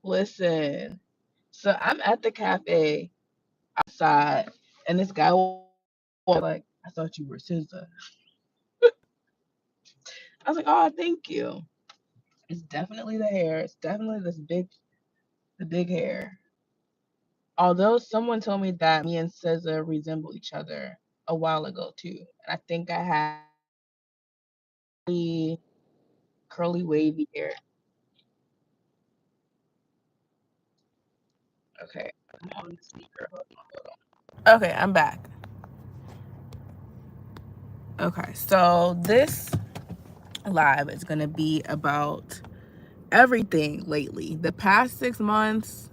Listen, so I'm at the cafe outside, and this guy was like, I thought you were SZA. I was like, oh, thank you. It's definitely the hair. It's definitely the big hair. Although someone told me that me and SZA resemble each other a while ago too. And I think I had curly, curly wavy hair. Okay, I'm on the speaker. Okay, I'm back. Okay, so this live is gonna be about everything lately. The past 6 months,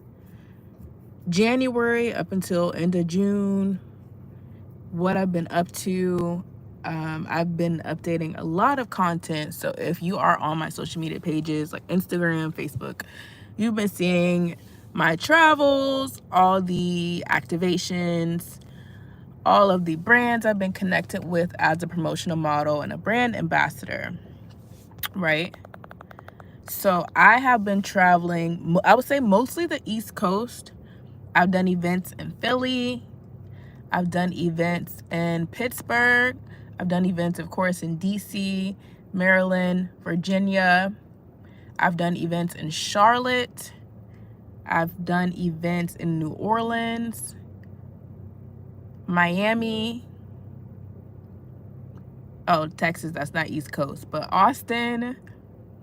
January up until end of June, what I've been up to. I've been updating a lot of content. So if you are on my social media pages like Instagram, Facebook, you've been seeing my travels, all the activations, all of the brands I've been connected with as a promotional model and a brand ambassador, right? So I have been traveling, I would say mostly the East Coast. I've done events in Philly. I've done events in Pittsburgh. I've done events, of course, in DC, Maryland, Virginia. I've done events in Charlotte. I've done events in New Orleans, Miami. Oh, Texas, that's not East Coast, but Austin.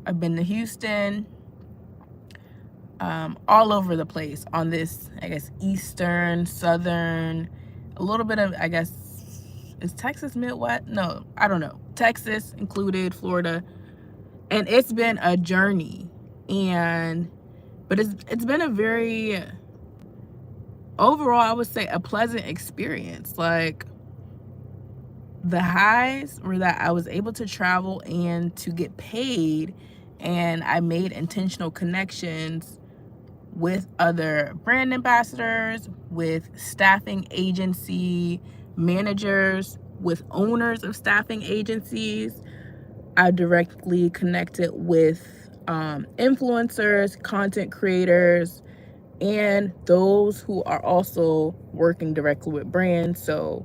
I've been to Houston. All over the place on this, I guess, Eastern, Southern, a little bit of, I guess, is Texas Midwest? No, I don't know. Texas included, Florida. And it's been a journey. But it's been a very, overall, I would say a pleasant experience. Like, the highs were that I was able to travel and to get paid, and I made intentional connections with other brand ambassadors, with staffing agency managers, with owners of staffing agencies. I directly connected with influencers, content creators, and those who are also working directly with brands. So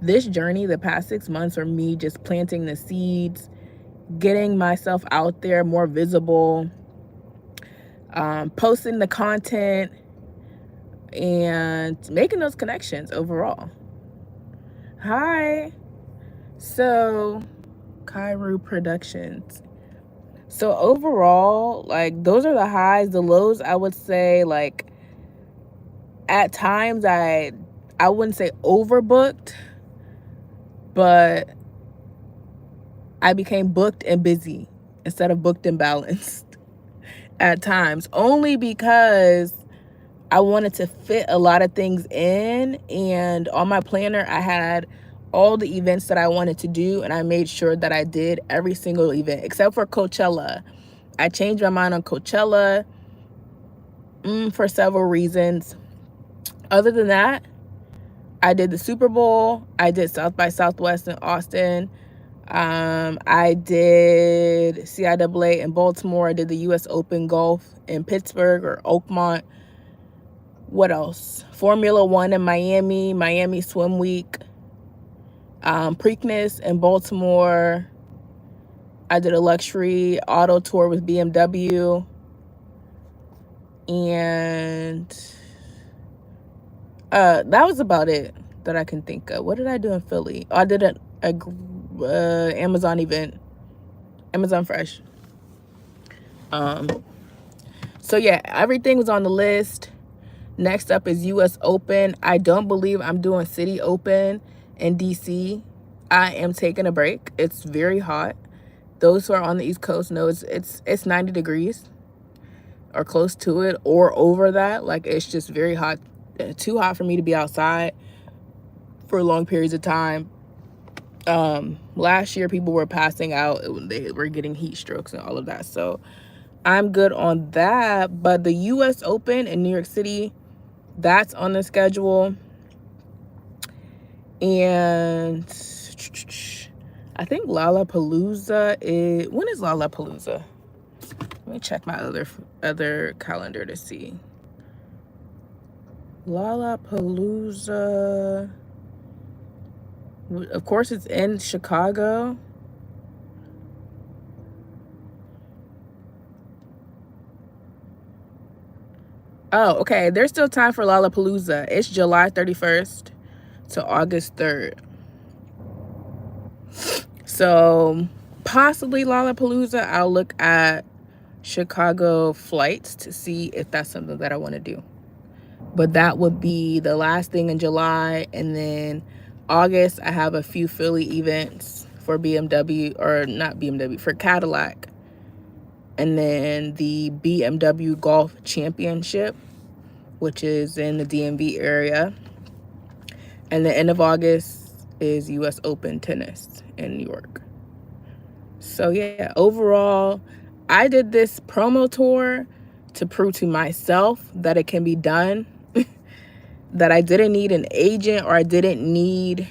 this journey, the past 6 months, are me just planting the seeds, getting myself out there more visible, posting the content, and making those connections overall. Hi. So, Kairu Productions. So overall, like, those are the highs. The lows, I would say, like, at times I wouldn't say overbooked, but I became booked and busy instead of booked and balanced at times, only because I wanted to fit a lot of things in, and on my planner I had all the events that I wanted to do, and I made sure that I did every single event except for Coachella. I changed my mind on Coachella for several reasons. Other than that, I did the Super Bowl, I did South by Southwest in Austin, I did CIAA in Baltimore, I did the US Open Golf in Pittsburgh or Oakmont. What else? Formula One in Miami, Miami Swim Week, Preakness in Baltimore. I did a luxury auto tour with BMW. And that was about it that I can think of. What did I do in Philly? Oh, I did a Amazon event, Amazon Fresh. So yeah, everything was on the list. Next up is US Open. I don't believe I'm doing City Open in DC. I am taking a break. It's very hot. Those who are on the East Coast know it's 90 degrees or close to it or over that. Like, it's just very hot, too hot for me to be outside for long periods of time. Last year people were passing out. They were getting heat strokes and all of that. So I'm good on that. But the US Open in New York City, that's on the schedule. And I think Lollapalooza is, when is Lollapalooza? Let me check my other calendar to see. Lollapalooza. Of course, it's in Chicago. Oh, okay. There's still time for Lollapalooza. It's July 31st to August 3rd. So possibly Lollapalooza. I'll look at Chicago flights to see if that's something that I want to do. But that would be the last thing in July. And then August, I have a few Philly events for BMW, or not BMW, for Cadillac. And then the BMW Golf Championship, which is in the DMV area. And the end of August is US Open tennis in New York. So yeah, overall, I did this promo tour to prove to myself that it can be done, that I didn't need an agent, or I didn't need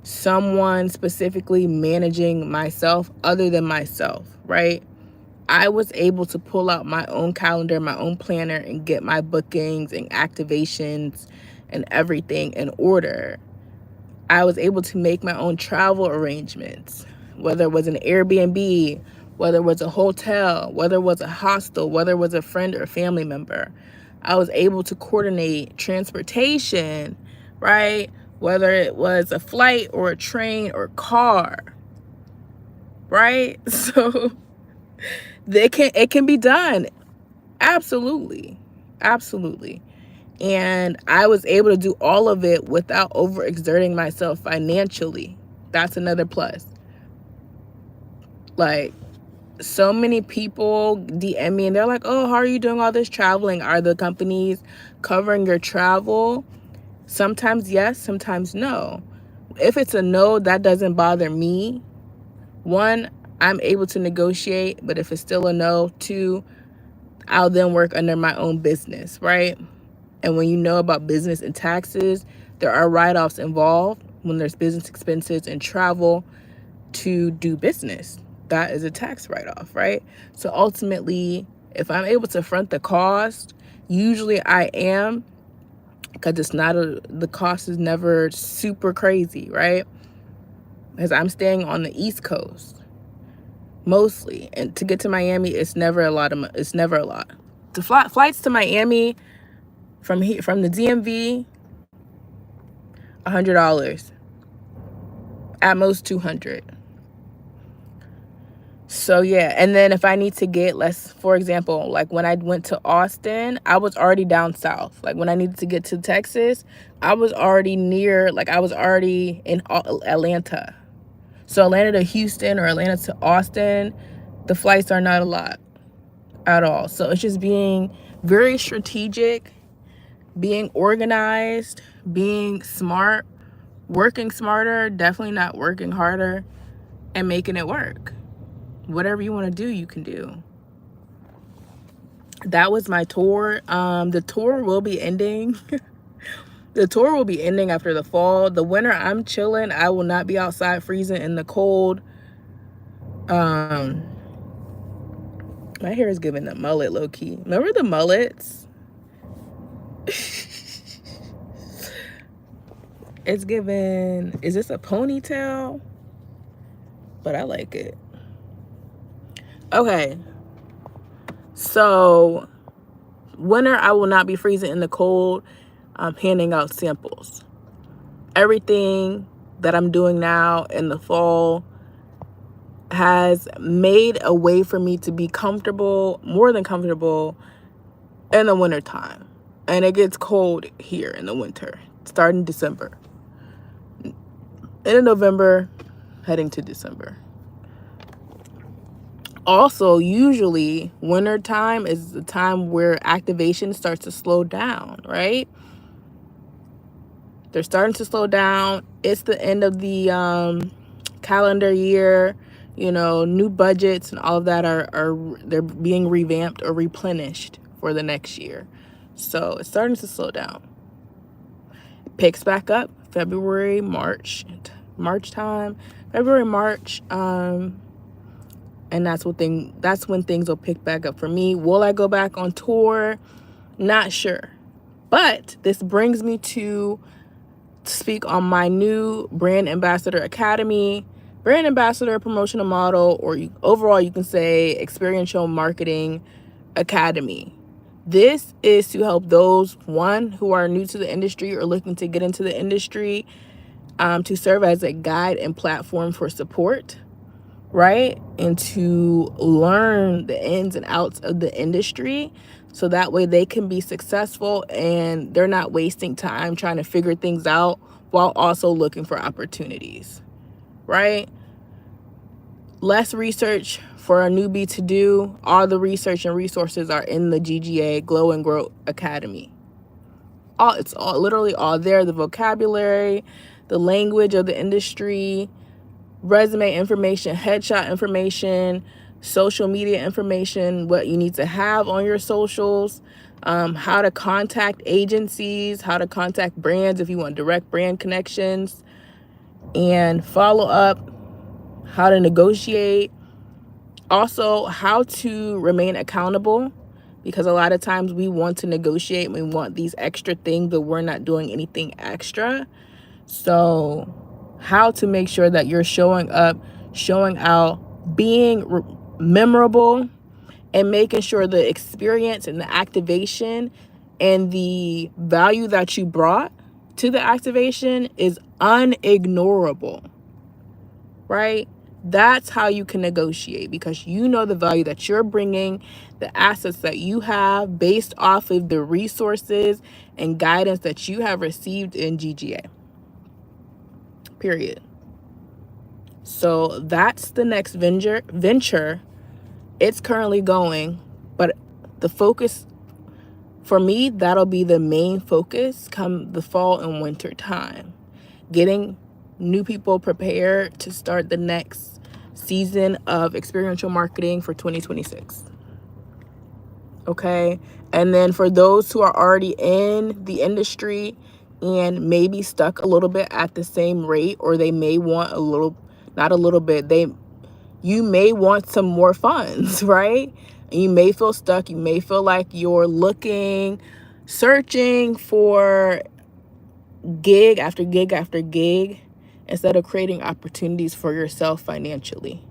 someone specifically managing myself other than myself, right? I was able to pull out my own calendar, my own planner, and get my bookings and activations and everything in order. I was able to make my own travel arrangements, whether it was an Airbnb, whether it was a hotel, whether it was a hostel, whether it was a friend or family member. I was able to coordinate transportation, right? Whether it was a flight or a train or car, right? So it can be done. Absolutely. Absolutely. And I was able to do all of it without overexerting myself financially. That's another plus. Like, so many people DM me and they're like, oh, how are you doing all this traveling? Are the companies covering your travel? Sometimes yes, sometimes no. If it's a no, that doesn't bother me. One, I'm able to negotiate, but if it's still a no, two, I'll then work under my own business, right? And when you know about business and taxes, there are write-offs involved when there's business expenses and travel to do business. That is a tax write-off, right? So ultimately, if I'm able to front the cost, usually I am, because the cost is never super crazy, right? Because I'm staying on the East Coast mostly, and to get to Miami, it's never a lot. The flights to Miami from the DMV, $100, at most $200. So yeah, and then if I need to get for example, like when I went to Austin, I was already down south. Like when I needed to get to Texas, I was already in Atlanta. So Atlanta to Houston or Atlanta to Austin, the flights are not a lot at all. So it's just being very strategic, being organized, being smart, working smarter, definitely not working harder, and making it work. Whatever you want to do, you can do. That was my tour. The tour will be ending. The tour will be ending after the fall. The winter, I'm chilling. I will not be outside freezing in the cold. My hair is giving a mullet, low key. Remember the mullets? It's giving, is this a ponytail? But I like it. Okay. So winter, I will not be freezing in the cold. I'm handing out samples. Everything that I'm doing now in the fall has made a way for me to be comfortable, more than comfortable, in the winter time. And it gets cold here in the winter, starting December. End of November, heading to December. Also, usually winter time is the time where activation starts to slow down, right? They're starting to slow down. It's the end of the calendar year. You know, new budgets and all of that they're being revamped or replenished for the next year. So it's starting to slow down. Picks back up February, March time. February, March, And that's when things will pick back up for me. Will I go back on tour? Not sure. But this brings me to speak on my new Brand Ambassador Academy, Brand Ambassador Promotional Model, or overall you can say Experiential Marketing Academy. This is to help those, one, who are new to the industry or looking to get into the industry, to serve as a guide and platform for support, right? And to learn the ins and outs of the industry so that way they can be successful and they're not wasting time trying to figure things out while also looking for opportunities, right? Less research for a newbie to do. All the research and resources are in the GGA Glow and Grow Academy. It's literally all there. The vocabulary, the language of the industry, resume information, headshot information, social media information, what you need to have on your socials, how to contact agencies, how to contact brands if you want direct brand connections, and follow up, how to negotiate. Also, how to remain accountable, because a lot of times we want to negotiate, we want these extra things, but we're not doing anything extra. So how to make sure that you're showing up, showing out, being memorable, and making sure the experience and the activation and the value that you brought to the activation is unignorable, right? That's how you can negotiate, because you know the value that you're bringing, the assets that you have based off of the resources and guidance that you have received in GGA. Period. So that's the next venture. It's currently going, but the focus for me, that'll be the main focus come the fall and winter time. Getting new people prepared to start the next season of experiential marketing for 2026. Okay? And then for those who are already in the industry and maybe stuck a little bit at the same rate, or they may want you may want some more funds, right? And you may feel stuck. You may feel like you're searching for gig after gig after gig instead of creating opportunities for yourself financially,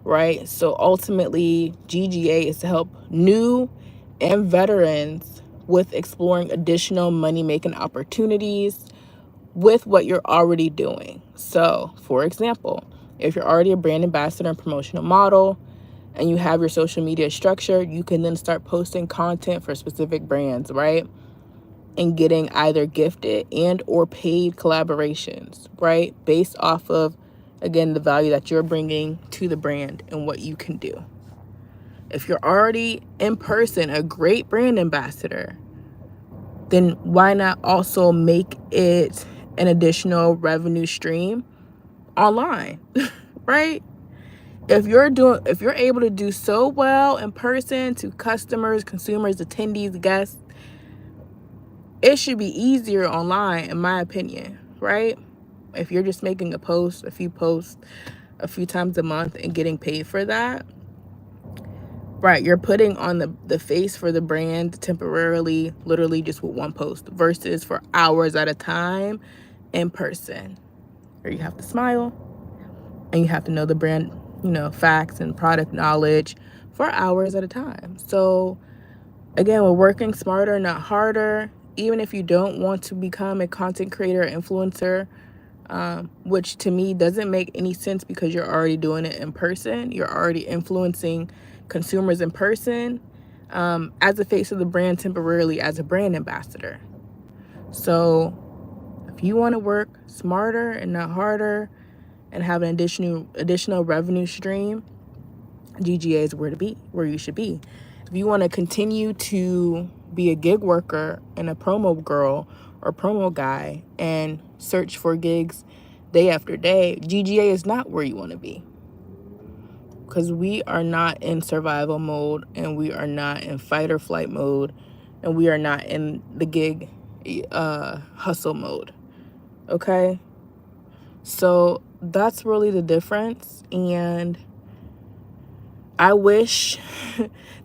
right? So ultimately, GGA is to help new and veterans with exploring additional money-making opportunities with what you're already doing. So, for example, if you're already a brand ambassador and promotional model and you have your social media structure, you can then start posting content for specific brands, right? And getting either gifted and or paid collaborations, right? Based off of, again, the value that you're bringing to the brand and what you can do. If you're already in person a great brand ambassador, then why not also make it an additional revenue stream online, right? If you're able to do so well in person to customers, consumers, attendees, guests, it should be easier online, in my opinion, right? If you're just making a few posts a few times a month and getting paid for that, right? You're putting on the face for the brand temporarily, literally just with one post, versus for hours at a time in person, where you have to smile and you have to know the brand, facts and product knowledge for hours at a time. So again, we're working smarter, not harder. Even if you don't want to become a content creator, influencer, which to me doesn't make any sense, because you're already doing it in person. You're already influencing consumers in person, as the face of the brand temporarily as a brand ambassador. So if you want to work smarter and not harder and have an additional revenue stream, GGA is where you should be. If you want to continue to be a gig worker and a promo girl or promo guy and search for gigs day after day, GGA is not where you want to be, because we are not in survival mode, and we are not in fight or flight mode, and we are not in the gig hustle mode. Okay, so that's really the difference. And I wish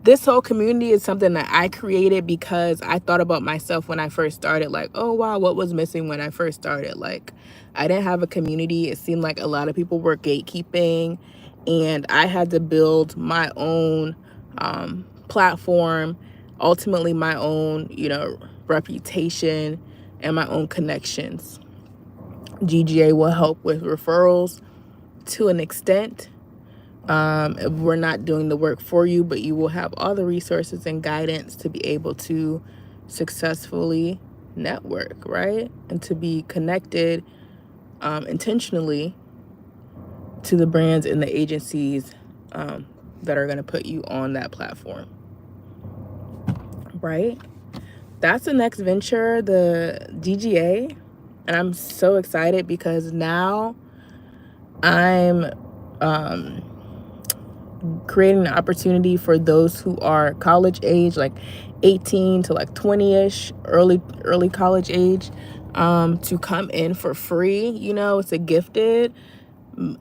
this whole community is something that I created because I thought about myself when I first started, like, oh wow, what was missing when I first started? Like, I didn't have a community. It seemed like a lot of people were gatekeeping, and I had to build my own platform, ultimately my own, reputation and my own connections. GGA will help with referrals to an extent. If we're not doing the work for you, but you will have all the resources and guidance to be able to successfully network, right? And to be connected intentionally to the brands and the agencies that are going to put you on that platform, right? That's the next venture, the DGA. And I'm so excited because now I'm creating an opportunity for those who are college age, like 18 to like 20-ish, early college age, to come in for free. It's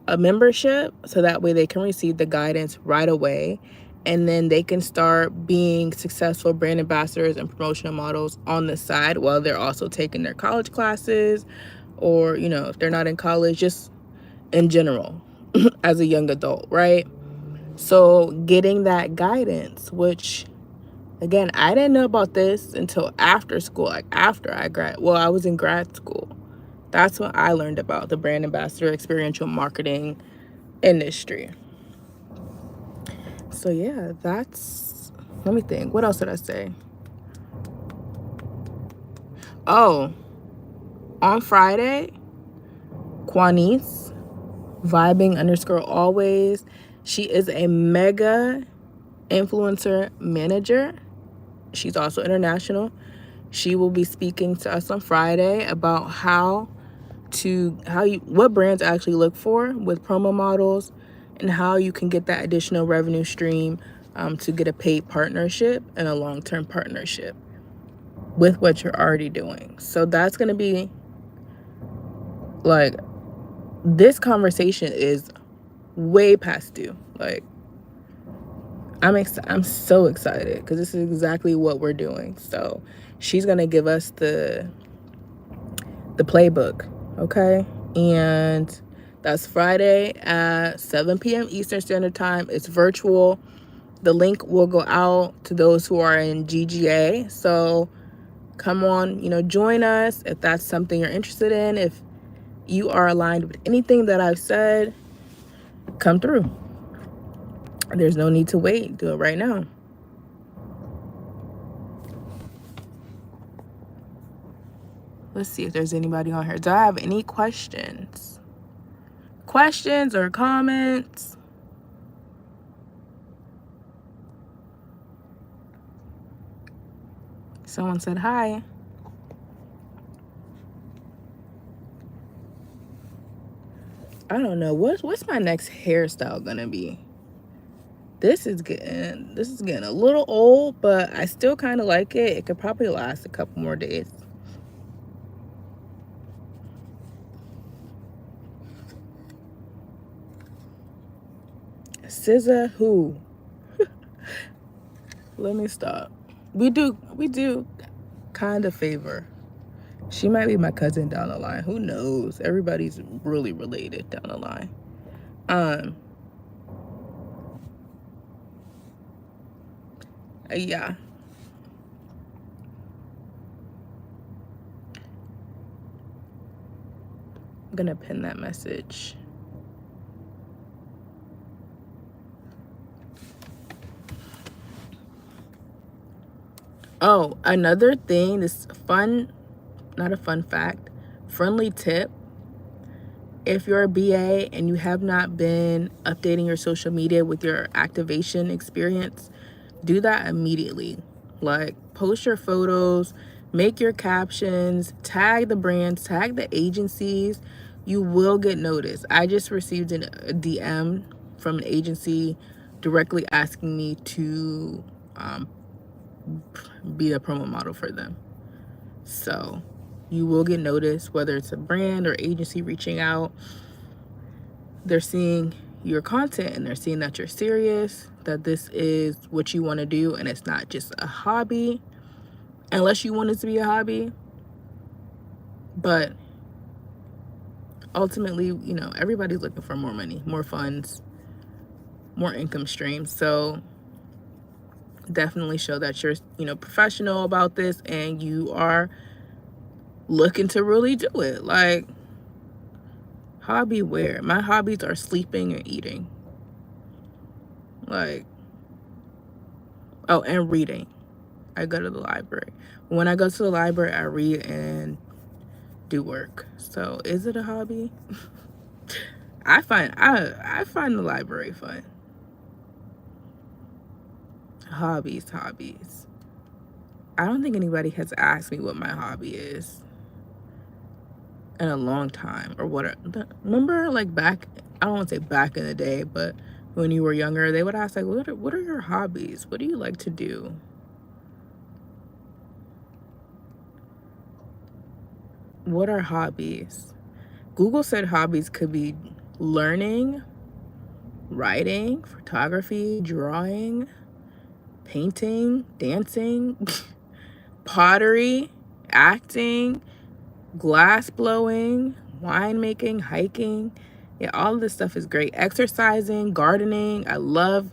a membership, so that way they can receive the guidance right away, and then they can start being successful brand ambassadors and promotional models on the side while they're also taking their college classes, or if they're not in college, just in general as a young adult, right? So getting that guidance, which again, I didn't know about this until after school, like after I was in grad school. That's when I learned about the brand ambassador experiential marketing industry. So yeah, let me think. What else did I say? Oh, on Friday, Quanice, vibing_always. She is a mega influencer manager. She's also international. She will be speaking to us on Friday about what brands actually look for with promo models, and how you can get that additional revenue stream to get a paid partnership and a long-term partnership with what you're already doing. So that's going to be like, this conversation is way past due. Like, I'm so excited because this is exactly what we're doing. So she's going to give us the playbook, okay? And that's Friday at 7 p.m. Eastern Standard Time. It's virtual. The link will go out to those who are in GGA. So come on, join us if that's something you're interested in. If you are aligned with anything that I've said, come through. There's no need to wait. Do it right now. Let's see if there's anybody on here. Do I have any questions? Questions or comments? Someone said hi. I don't know. What's my next hairstyle gonna be? This is getting a little old, but I still kind of like it. It could probably last a couple more days. SZA who? Let me stop. We do kind of favor. She might be my cousin down the line. Who knows? Everybody's really related down the line. Yeah. I'm gonna pin that message. Oh, another thing, this not a fun fact, friendly tip. If you're a BA and you have not been updating your social media with your activation experience, do that immediately. Like, post your photos, make your captions, tag the brands, tag the agencies. You will get noticed. I just received a DM from an agency directly asking me to be a promo model for them. So you will get noticed, whether it's a brand or agency reaching out. They're seeing your content and they're seeing that you're serious, that this is what you want to do and it's not just a hobby, unless you want it to be a hobby. But ultimately, you know, everybody's looking for more money, more funds, more income streams. So definitely show that you're, you know, professional about this and you are looking to really do it. Like, hobby where? My hobbies are sleeping and eating. Like, oh, and reading. I go to the library. When I go to the library, I read and do work. So is it a hobby? I find the library fun. Hobbies. I don't think anybody has asked me what my hobby is in a long time, or what remember, like, back, I don't want to say back in the day, but when you were younger, they would ask, like, what are your hobbies? What do you like to do? What are hobbies? Google said hobbies could be learning, writing, photography, drawing, painting, dancing, pottery, acting, glass blowing, winemaking, hiking. Yeah, all of this stuff is great. Exercising, gardening. I love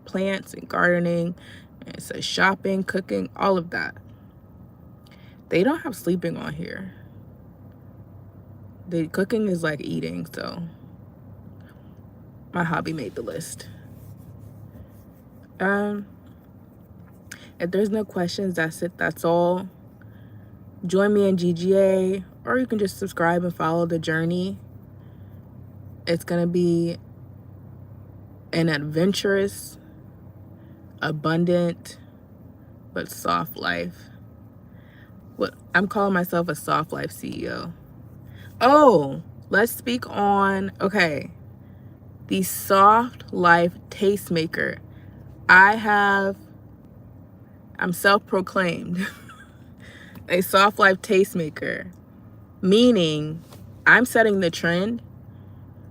plants and gardening. And it says shopping, cooking, all of that. They don't have sleeping on here. The cooking is like eating, so my hobby made the list. If there's no questions, that's it. That's all. Join me in GGA, or you can just subscribe and follow the journey. It's going to be an adventurous, abundant, but soft life. What I'm calling myself a soft life CEO. Oh, let's speak on, okay, the soft life tastemaker. I'm self-proclaimed a soft life tastemaker, meaning I'm setting the trend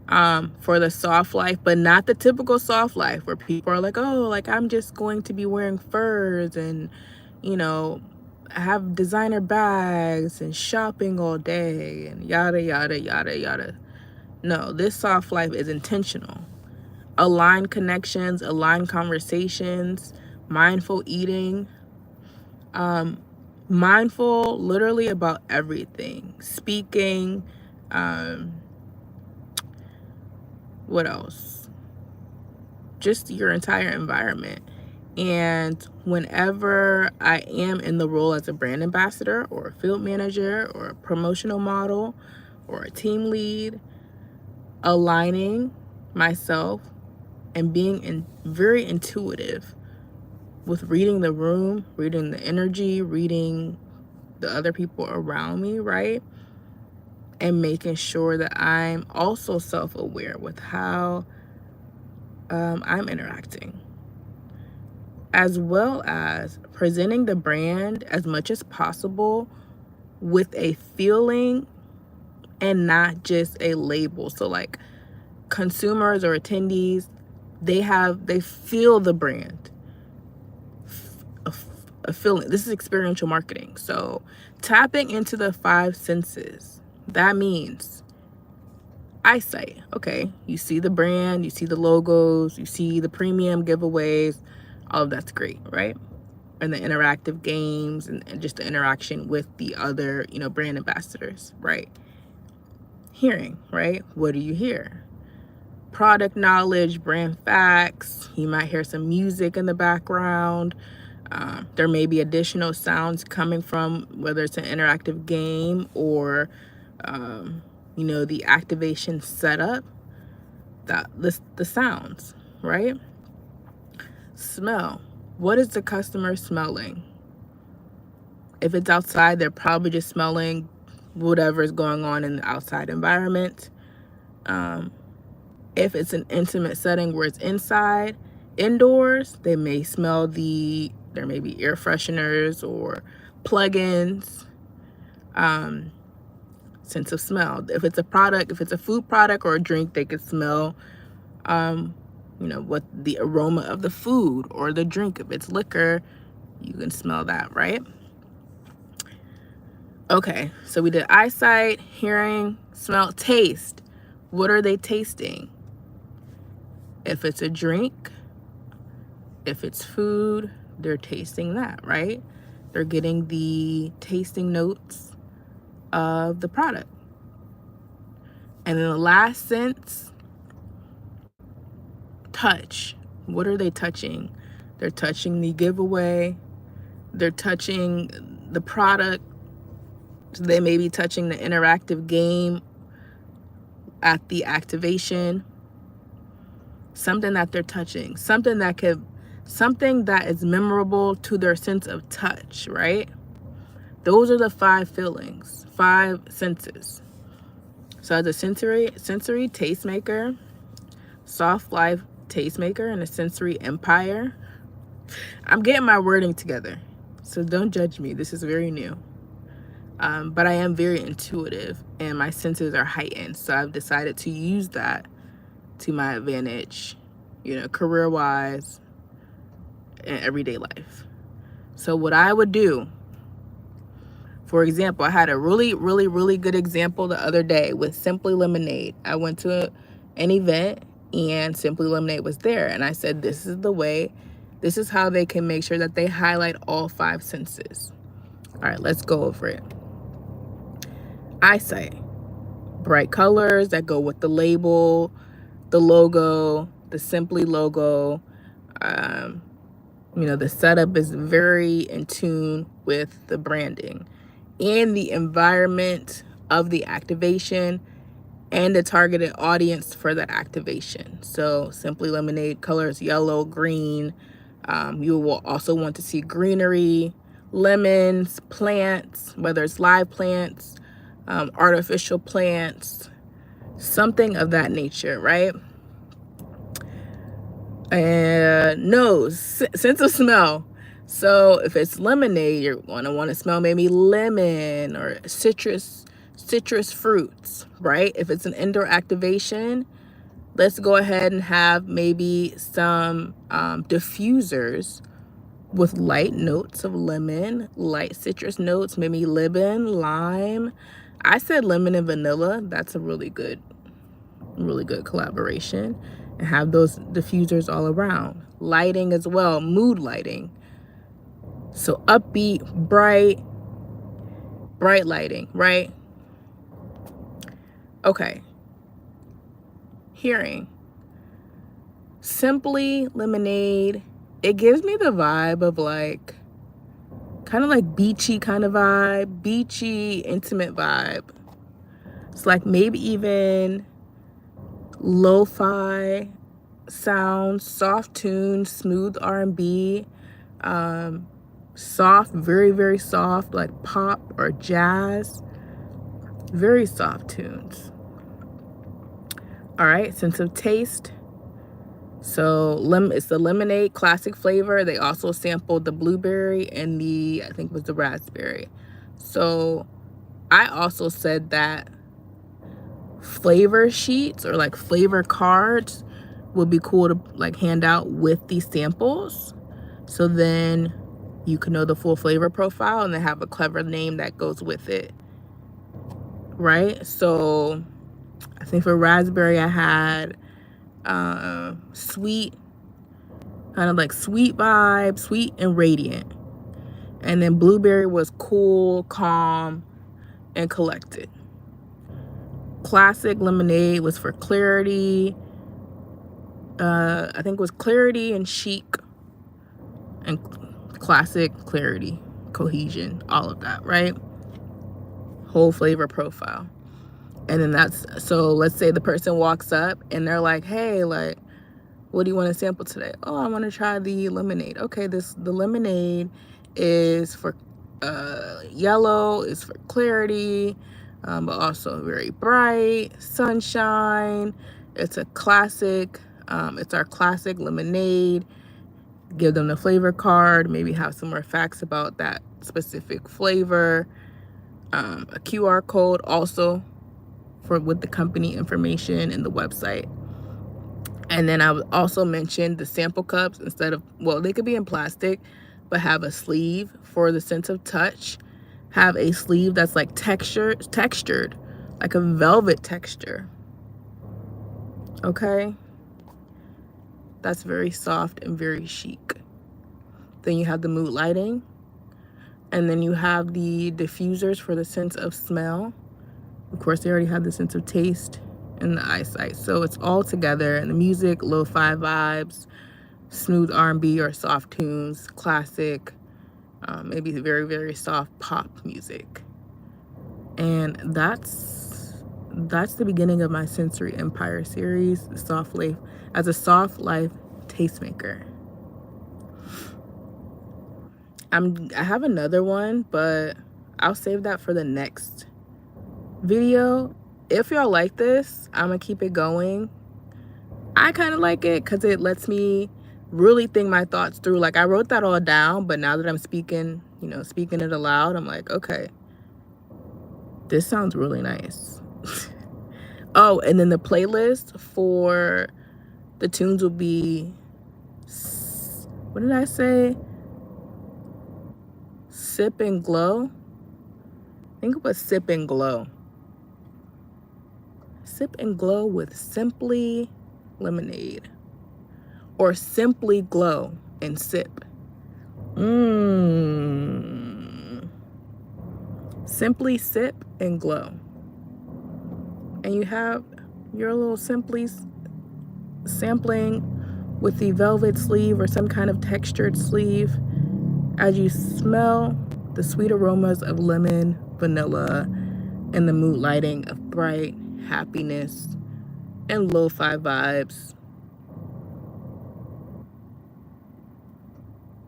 for the soft life, but not the typical soft life where people are like, oh, like, I'm just going to be wearing furs and, you know, have designer bags and shopping all day and yada, yada, yada, yada. No, this soft life is intentional. Aligned connections, aligned conversations, mindful eating, mindful literally about everything. Speaking, what else? Just your entire environment. And whenever I am in the role as a brand ambassador or a field manager or a promotional model or a team lead, aligning myself and being very intuitive with reading the room, reading the energy, reading the other people around me, right? And making sure that I'm also self-aware with how I'm interacting, as well as presenting the brand as much as possible with a feeling and not just a label. So like consumers or attendees, they feel the brand, a feeling. This is experiential marketing. So tapping into the 5 senses. That means eyesight. Okay, you see the brand, you see the logos, you see the premium giveaways, all of that's great, right? And the interactive games and just the interaction with the other, you know, brand ambassadors, right? Hearing, right? What do you hear? Product knowledge, brand facts. You might hear some music in the background. There may be additional sounds coming from whether it's an interactive game or you know, the activation setup, the sounds, right? Smell. What is the customer smelling? If it's outside, they're probably just smelling whatever is going on in the outside environment. If it's an intimate setting where it's indoors, they may smell there may be air fresheners or plugins. Sense of smell. If it's a product, if it's a food product or a drink, they could smell What the aroma of the food or the drink. If it's liquor, you can smell that, right? Okay, so we did eyesight, hearing, smell, taste. What are they tasting? If it's a drink, if it's food, they're tasting that, right? They're getting the tasting notes of the product. And then the last sense, touch. What are they touching? They're touching the giveaway. They're touching the product. So they may be touching the interactive game at the activation. Something that they're touching. Something that is memorable to their sense of touch, right? Those are the 5 feelings, 5 senses. So as a sensory tastemaker, soft life tastemaker, and a sensory empire. I'm getting my wording together, so don't judge me. This is very new. But I am very intuitive and my senses are heightened. So I've decided to use that to my advantage, career-wise and everyday life. So what I would do, for example, I had a really, really, really good example the other day with Simply Lemonade. I went to an event and Simply Lemonade was there. And I said, this is how they can make sure that they highlight all 5 senses. All right, let's go over it. Eyesight. Bright colors that go with the label, the logo, the Simply logo. The setup is very in tune with the branding and the environment of the activation and the targeted audience for that activation. So Simply Lemonade colors yellow, green. You will also want to see greenery, lemons, plants, whether it's live plants, artificial plants, something of that nature, right? And nose, sense of smell. So if it's lemonade, you're going to want to smell maybe lemon or citrus fruits, right? If it's an indoor activation, let's go ahead and have maybe some diffusers with light notes of lemon, light citrus notes, maybe lemon, lime. I said lemon and vanilla. That's a really good collaboration. And have those diffusers all around. Lighting as well, mood lighting. So upbeat, bright lighting, right? Okay. Hearing. Simply Lemonade. It gives me the vibe of kind of like beachy kind of vibe, beachy, intimate vibe. It's like maybe even lo-fi sounds, soft tunes, smooth R&B, soft, very, very soft, like pop or jazz, very soft tunes. All right, sense of taste. So it's the lemonade classic flavor. They also sampled the blueberry and I think it was the raspberry. So I also said that flavor sheets or flavor cards would be cool to hand out with these samples. So then you can know the full flavor profile and then have a clever name that goes with it. Right? So I think for raspberry, I had sweet, kind of like sweet vibe, sweet and radiant. And then blueberry was cool, calm, and collected. Classic lemonade was for clarity. I think it was clarity and chic. And classic, clarity, cohesion, all of that, right? Whole flavor profile. And then so let's say the person walks up and they're like, hey, what do you want to sample today? Oh, I want to try the lemonade. Okay, the lemonade is for yellow, is for clarity, but also very bright, sunshine. It's a classic. It's our classic lemonade. Give them the flavor card, maybe have some more facts about that specific flavor. A QR code also with the company information and the website. And then I would also mention the sample cups, instead of, well, they could be in plastic, but have a sleeve for the sense of touch. Have a sleeve that's like textured, like a velvet texture. Okay? That's very soft and very chic. Then you have the mood lighting. And then you have the diffusers for the sense of smell. Of course, they already have the sense of taste and the eyesight. So it's all together. And the music, lo-fi vibes, smooth R&B or soft tunes, classic, maybe very, very soft pop music. And that's the beginning of my Sensory Empire series, Soft Life, as a soft life tastemaker. I have another one, but I'll save that for the next video. If y'all like this, I'm gonna keep it going. I kind of like it because it lets me really think my thoughts through. Like, I wrote that all down, but now that I'm speaking it aloud, I'm like, okay, this sounds really nice. Oh, and then the playlist for the tunes will be, what did I say? Sip and Glow. I think it was Sip and Glow. Sip and Glow with Simply Lemonade. Or Simply Glow and Sip. Simply Sip and Glow. And you have your little Simply sampling with the velvet sleeve or some kind of textured sleeve as you smell the sweet aromas of lemon, vanilla, and the mood lighting of bright happiness and lo-fi vibes.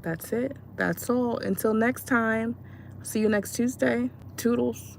That's it. That's all. Until next time. See you next Tuesday. Toodles.